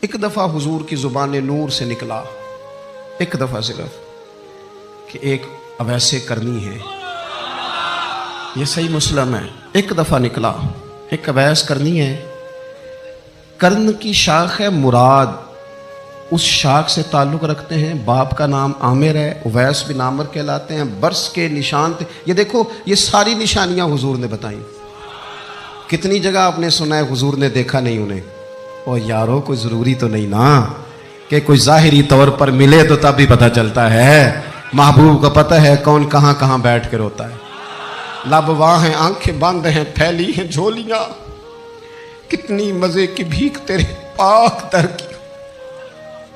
ایک دفعہ حضور کی زبان نور سے نکلا، ایک دفعہ صرف، کہ ایک اویسے کرنی ہے. یہ صحیح مسلم ہے. ایک دفعہ نکلا، ایک اویس کرنی ہے. کرن کی شاخ ہے مراد، اس شاخ سے تعلق رکھتے ہیں. باپ کا نام عامر ہے، اویس بن عامر کہلاتے ہیں. برس کے نشان تھے. یہ دیکھو، یہ ساری نشانیاں حضور نے بتائیں. کتنی جگہ آپ نے سنا ہے حضور نے دیکھا نہیں انہیں. اور یارو کوئی ضروری تو نہیں نا کہ کوئی ظاہری طور پر ملے تو تب بھی پتہ چلتا ہے. محبوب کو پتہ ہے کون کہاں کہاں بیٹھ کے روتا ہے. لب واہ ہیں، آنکھیں بند ہیں، پھیلی ہیں جھولیاں. کتنی مزے کی بھیک تیرے پاک در کی،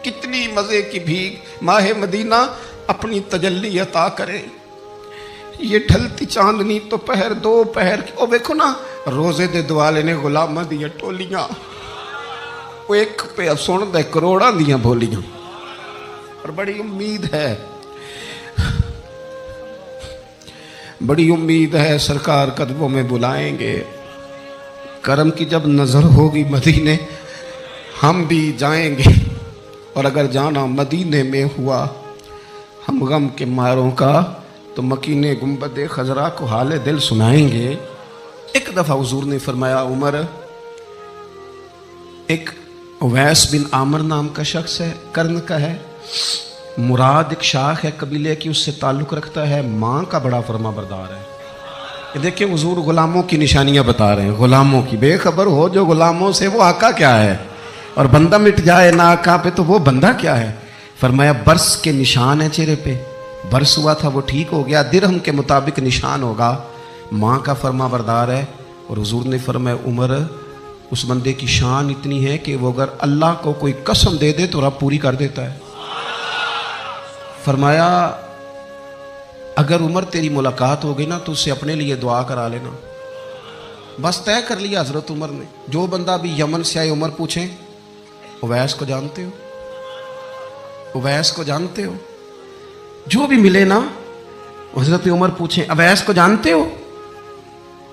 کتنی مزے کی بھیک. ماہ مدینہ اپنی تجلی عطا کرے. یہ ڈھلتی چاندنی تو پہر دو پہر کی. او دیکھو نا، روزے دے دوالے نے غلاماں دیاں ٹولیاں، وہ ایک پہ سن دے کروڑاں دیاں بولیاں. اور بڑی امید ہے، بڑی امید ہے سرکار قدموں میں بلائیں گے. کرم کی جب نظر ہوگی مدینے ہم بھی جائیں گے. اور اگر جانا مدینے میں ہوا ہم غم کے ماروں کا تو مکین گنبد خضرا کو حال دل سنائیں گے. ایک دفعہ حضور نے فرمایا، عمر، ایک اویس بن عامر نام کا شخص ہے، کرن کا ہے. مراد ایک شاخ ہے قبیلے کی، اس سے تعلق رکھتا ہے. ماں کا بڑا فرما بردار ہے. یہ دیکھیں حضور غلاموں کی نشانیاں بتا رہے ہیں. غلاموں کی بے خبر ہو جو غلاموں سے، وہ آقا کیا ہے. اور بندہ مٹ جائے نہ آقا پہ تو وہ بندہ کیا ہے. فرمایا برس کے نشان ہے چہرے پہ. برس ہوا تھا وہ ٹھیک ہو گیا. درہم کے مطابق نشان ہوگا. ماں کا فرما بردار ہے. اور حضور نے فرمایا، عمر، اس بندے کی شان اتنی ہے کہ وہ اگر اللہ کو کوئی قسم دے دے تو رب پوری کر دیتا ہے. فرمایا اگر عمر تیری ملاقات ہو گئی نا تو اس سے اپنے لیے دعا کرا لینا. بس طے کر لیا حضرت عمر نے. جو بندہ بھی یمن سے آئے، عمر پوچھیں اویس کو جانتے ہو، اویس کو جانتے ہو. جو بھی ملے نا حضرت عمر پوچھیں اویس کو جانتے ہو.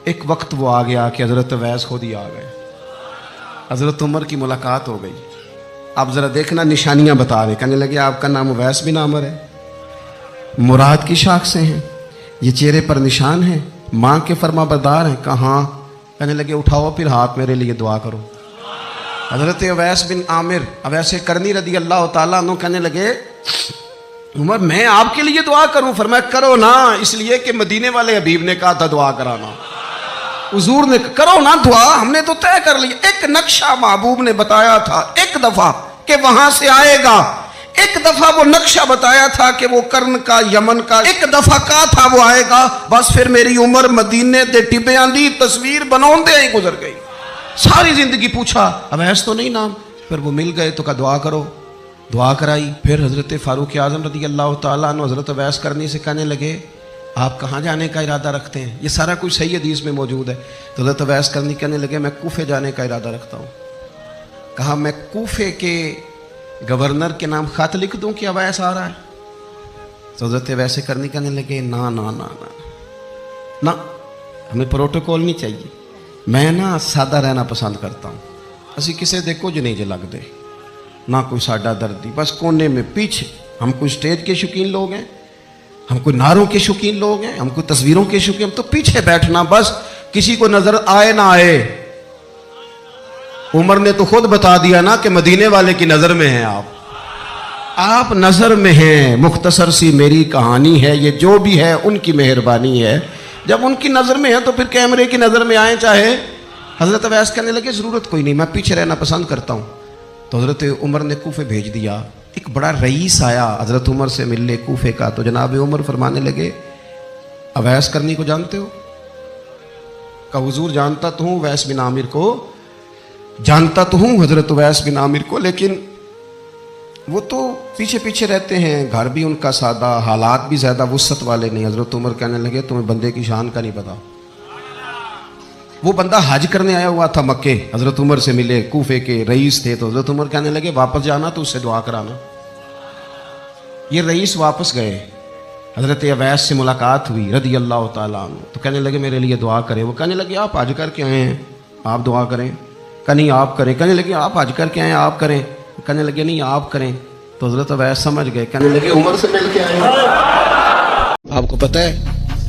ایک وقت وہ آ گیا کہ حضرت اویس خود ہی آ گئے. حضرت عمر کی ملاقات ہو گئی. آپ ذرا دیکھنا نشانیاں بتا رہے. کہنے لگے آپ کا نام اویس بن عامر ہے، مراد کی شاخ سے ہیں، یہ چہرے پر نشان ہیں، ماں کے فرما بردار ہیں. کہاں؟ کہنے لگے اٹھاؤ پھر ہاتھ میرے لیے دعا کرو. حضرت اویس بن عامر اویس کرنی رضی اللہ تعالیٰ عنہ کہنے لگے، عمر میں آپ کے لیے دعا کروں؟ فرمایا کرو نا، اس لیے کہ مدینے والے حبیب نے کہا تھا دعا کرانا. حضور نے کرو نا دعا، ہم نے تو طے کر لیا. ایک نقشہ محبوب نے بتایا تھا ایک دفعہ کہ وہاں سے آئے گا. ایک دفعہ وہ نقشہ بتایا تھا کہ وہ کرن کا، یمن کا. ایک دفعہ کہا تھا وہ آئے گا. بس پھر میری عمر مدینے دے ٹبیاں دی تصویر بناؤں دے ہی گزر گئی. ساری زندگی پوچھا اویس تو نہیں نام. پھر وہ مل گئے تو کہا دعا کرو. دعا کرائی. پھر حضرت فاروق اعظم رضی اللہ تعالیٰ عنہ حضرت اویس کرنی سے کہنے لگے آپ کہاں جانے کا ارادہ رکھتے ہیں؟ یہ سارا کچھ صحیح حدیث میں موجود ہے. تو حضرت اویس کرنی کہنے لگے میں کوفے جانے کا ارادہ رکھتا ہوں. کہا میں کوفے کے گورنر کے نام خط لکھ دوں کہ اویس آ رہا ہے؟ تو حضرت اویس کرنی کہنے لگے نا نا نا نا نا، ہمیں پروٹوکول نہیں چاہیے. میں نا سادہ رہنا پسند کرتا ہوں. اسی کسے دے کچھ نہیں جے لگ دے، نہ کوئی ساڈا دردی. بس کونے میں پیچھے. ہم کوئی سٹیج کے شوقین لوگ ہیں، ہم کوئی نعروں کے شوقین لوگ ہیں، ہم کوئی تصویروں کے شوقین. ہم تو پیچھے بیٹھنا بس، کسی کو نظر آئے نہ آئے. عمر نے تو خود بتا دیا نا کہ مدینے والے کی نظر میں ہیں آپ نظر میں ہیں. مختصر سی میری کہانی ہے. یہ جو بھی ہے ان کی مہربانی ہے. جب ان کی نظر میں ہے تو پھر کیمرے کی نظر میں آئیں چاہے. حضرت اویس کہنے لگے ضرورت کوئی نہیں، میں پیچھے رہنا پسند کرتا ہوں. تو حضرت عمر نے کوفے بھیج دیا. ایک بڑا رئیس آیا حضرت عمر سے ملنے کوفے کا. تو جناب عمر فرمانے لگے اویس کرنی کو جانتے ہو؟ کہا حضور جانتا تو ہوں، اویس بن عامر کو جانتا تو ہوں، حضرت اویس بن عامر کو، لیکن وہ تو پیچھے پیچھے رہتے ہیں، گھر بھی ان کا سادہ، حالات بھی زیادہ وسعت والے نہیں. حضرت عمر کہنے لگے تمہیں بندے کی شان کا نہیں پتا. وہ بندہ حج کرنے آیا ہوا تھا مکے، حضرت عمر سے ملے، کوفے کے رئیس تھے. تو حضرت عمر کہنے لگے واپس جانا تو اس سے دعا کرانا. یہ رئیس واپس گئے. حضرت اویس سے ملاقات ہوئی رضی اللہ تعالیٰ عنہ. تو کہنے لگے میرے لیے دعا کریں. وہ کہنے لگے آپ حج کر کے آئے ہیں، آپ دعا کریں. کہ نہیں آپ کریں. کہنے لگے آپ حج کر کے آئے ہیں، آپ کریں. کہنے لگے نہیں آپ کریں. تو حضرت اویس سمجھ گئے, کہنے لگے عمر سے مل کے آئے. آپ کو پتہ ہے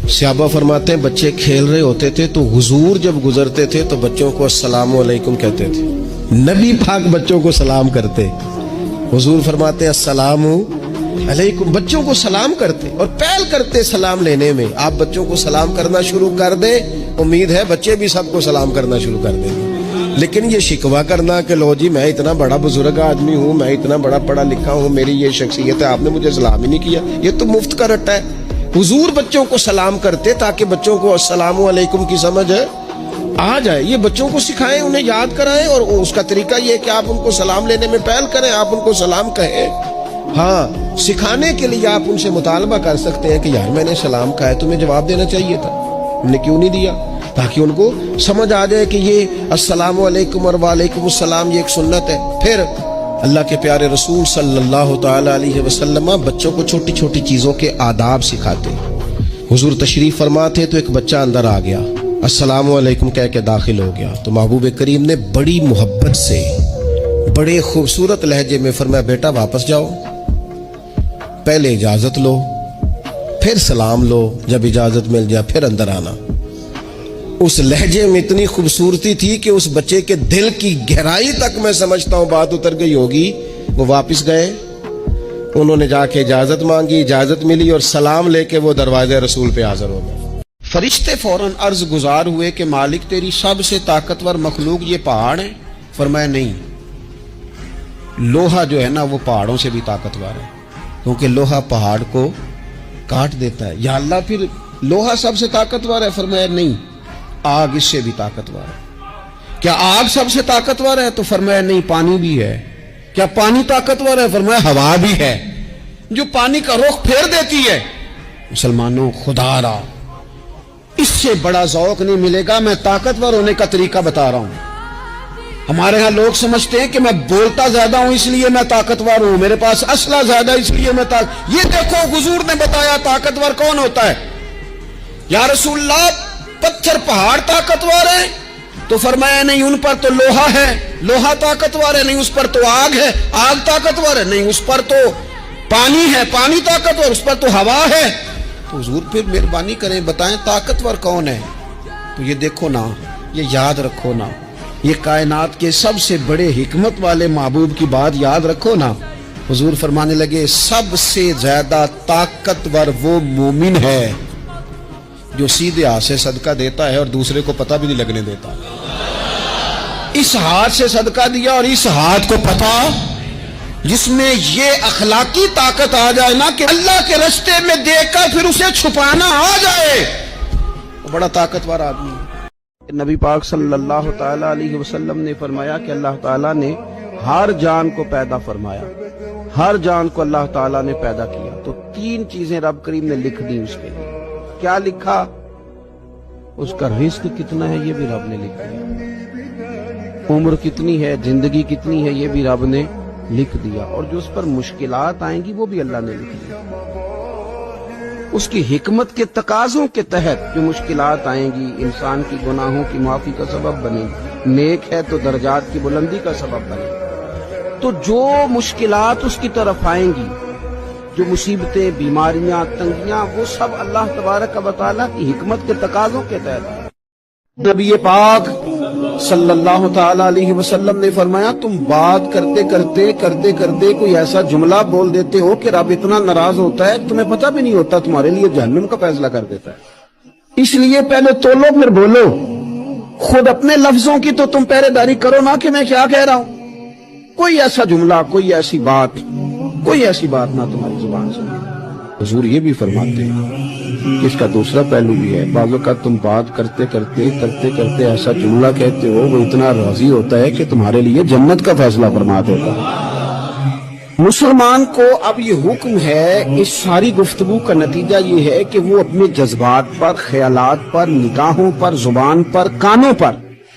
صحابہ فرماتے ہیں بچے کھیل رہے ہوتے تھے تو حضور جب گزرتے تھے تو بچوں کو السلام علیکم کہتے تھے. نبی پاک بچوں کو سلام کرتے, حضور فرماتے ہیں السلام علیکم, بچوں کو سلام کرتے اور پہل کرتے سلام لینے میں. آپ بچوں کو سلام کرنا شروع کر دیں, امید ہے بچے بھی سب کو سلام کرنا شروع کر دیں گے. لیکن یہ شکوہ کرنا کہ لو جی میں اتنا بڑا بزرگ آدمی ہوں, میں اتنا بڑا پڑھا لکھا ہوں, میری یہ شخصیت ہے, آپ نے مجھے سلام ہی نہیں کیا, یہ تو مفت کا رٹا ہے. حضور بچوں کو سلام کرتے تاکہ بچوں کو السلام علیکم کی سمجھ آ جائے. یہ بچوں کو سکھائیں, انہیں یاد کرائیں, اور اس کا طریقہ یہ کہ آپ ان کو سلام لینے میں پہل کریں, آپ ان کو سلام کہیں. ہاں, سکھانے کے لیے آپ ان سے مطالبہ کر سکتے ہیں کہ یار میں نے سلام کہا ہے, تمہیں جواب دینا چاہیے تھا, ہم نے کیوں نہیں دیا, تاکہ ان کو سمجھ آ جائے کہ یہ السلام علیکم اور وعلیکم السلام یہ ایک سنت ہے. پھر اللہ کے پیارے رسول صلی اللہ تعالی علیہ وسلم بچوں کو چھوٹی چھوٹی چیزوں کے آداب سکھاتے. حضور تشریف فرما تھے تو ایک بچہ اندر آ گیا, السلام علیکم کہہ کے داخل ہو گیا. تو محبوب کریم نے بڑی محبت سے بڑے خوبصورت لہجے میں فرمایا بیٹا واپس جاؤ, پہلے اجازت لو, پھر سلام لو, جب اجازت مل جائے پھر اندر آنا. اس لہجے میں اتنی خوبصورتی تھی کہ اس بچے کے دل کی گہرائی تک میں سمجھتا ہوں بات اتر گئی ہوگی. وہ واپس گئے, انہوں نے جا کے اجازت مانگی, اجازت ملی اور سلام لے کے وہ دروازے رسول پہ حاضر ہو گئے. فرشتے فوراً عرض گزار ہوئے کہ مالک تیری سب سے طاقتور مخلوق یہ پہاڑ ہے. فرمایا نہیں, لوہا جو ہے نا وہ پہاڑوں سے بھی طاقتور ہے, کیونکہ لوہا پہاڑ کو کاٹ دیتا ہے. یا اللہ پھر لوہا سب سے طاقتور ہے؟ فرمایا نہیں, آگ اس سے بھی طاقتور ہے. کیا آگ سب سے طاقتور ہے؟ تو فرمایا نہیں, پانی بھی ہے. کیا پانی طاقتور ہے؟ فرمایا ہوا بھی ہے, جو پانی کا رخ پھیر دیتی ہے. مسلمانوں خدا را اس سے بڑا ذوق نہیں ملے گا. میں طاقتور ہونے کا طریقہ بتا رہا ہوں. ہمارے ہاں لوگ سمجھتے ہیں کہ میں بولتا زیادہ ہوں اس لیے میں طاقتور ہوں, میرے پاس اسلحہ زیادہ اس لیے میں یہ دیکھو حضور نے بتایا طاقتور کون ہوتا ہے. یا رسول اللہ پتھر پہاڑ طاقتور ہے؟ تو فرمایا نہیں, ان پر تو لوہا ہے, لوہا طاقتور ہے. نہیں, اس پر تو آگ ہے, آگ طاقتور ہے. نہیں, اس پر تو پانی ہے, پانی طاقتور, اس پر تو ہوا ہے. تو حضور پھر مہربانی کریں بتائیں طاقتور کون ہے. تو یہ دیکھو نا, یہ یاد رکھو نا, یہ کائنات کے سب سے بڑے حکمت والے محبوب کی بات یاد رکھو نا. حضور فرمانے لگے سب سے زیادہ طاقتور وہ مومن ہے جو سیدھے ہاتھ سے صدقہ دیتا ہے اور دوسرے کو پتہ بھی نہیں لگنے دیتا. اس ہاتھ سے صدقہ دیا اور اس ہاتھ کو پتہ, جس میں یہ اخلاقی طاقت آ جائے نا کہ اللہ کے راستے میں دیکھ کر پھر اسے چھپانا آ جائے, وہ بڑا طاقتور آدمی ہے. نبی پاک صلی اللہ تعالی علیہ وسلم نے فرمایا کہ اللہ تعالیٰ نے ہر جان کو پیدا فرمایا, ہر جان کو اللہ تعالیٰ نے پیدا کیا. تو 3 چیزیں رب کریم نے لکھ دی اس کے لیے. کیا لکھا؟ اس کا رزق کتنا ہے یہ بھی رب نے لکھ دیا, عمر کتنی ہے, زندگی کتنی ہے یہ بھی رب نے لکھ دیا, اور جو اس پر مشکلات آئیں گی وہ بھی اللہ نے لکھ دیا. اس کی حکمت کے تقاضوں کے تحت جو مشکلات آئیں گی انسان کی گناہوں کی معافی کا سبب بنے گی, نیک ہے تو درجات کی بلندی کا سبب بنے گی. تو جو مشکلات اس کی طرف آئیں گی, جو مصیبتیں, بیماریاں, تنگیاں, وہ سب اللہ تبارک و تعالیٰ کی حکمت کے تقاضوں کے تحت. نبی پاک صلی اللہ تعالی علیہ وسلم نے فرمایا تم بات کرتے کرتے کوئی ایسا جملہ بول دیتے ہو کہ رب اتنا ناراض ہوتا ہے تمہیں پتہ بھی نہیں ہوتا, تمہارے لیے جہنم کا فیصلہ کر دیتا ہے. اس لیے پہلے تولو پھر بولو. خود اپنے لفظوں کی تو تم پہرے داری کرو نا کہ میں کیا کہہ رہا ہوں. کوئی ایسا جملہ, کوئی ایسی بات نہ تمہاری زبان سے. حضور یہ بھی فرماتے ہیں کہ اس کا دوسرا پہلو بھی ہے. بعض اوقات تم بات کرتے ایسا جملہ کہتے ہو وہ اتنا راضی ہوتا ہے کہ تمہارے لیے جنت کا فیصلہ فرما دیتا ہے. مسلمان کو اب یہ حکم ہے, اس ساری گفتگو کا نتیجہ یہ ہے کہ وہ اپنے جذبات پر, خیالات پر, نگاہوں پر, زبان پر, کانوں پر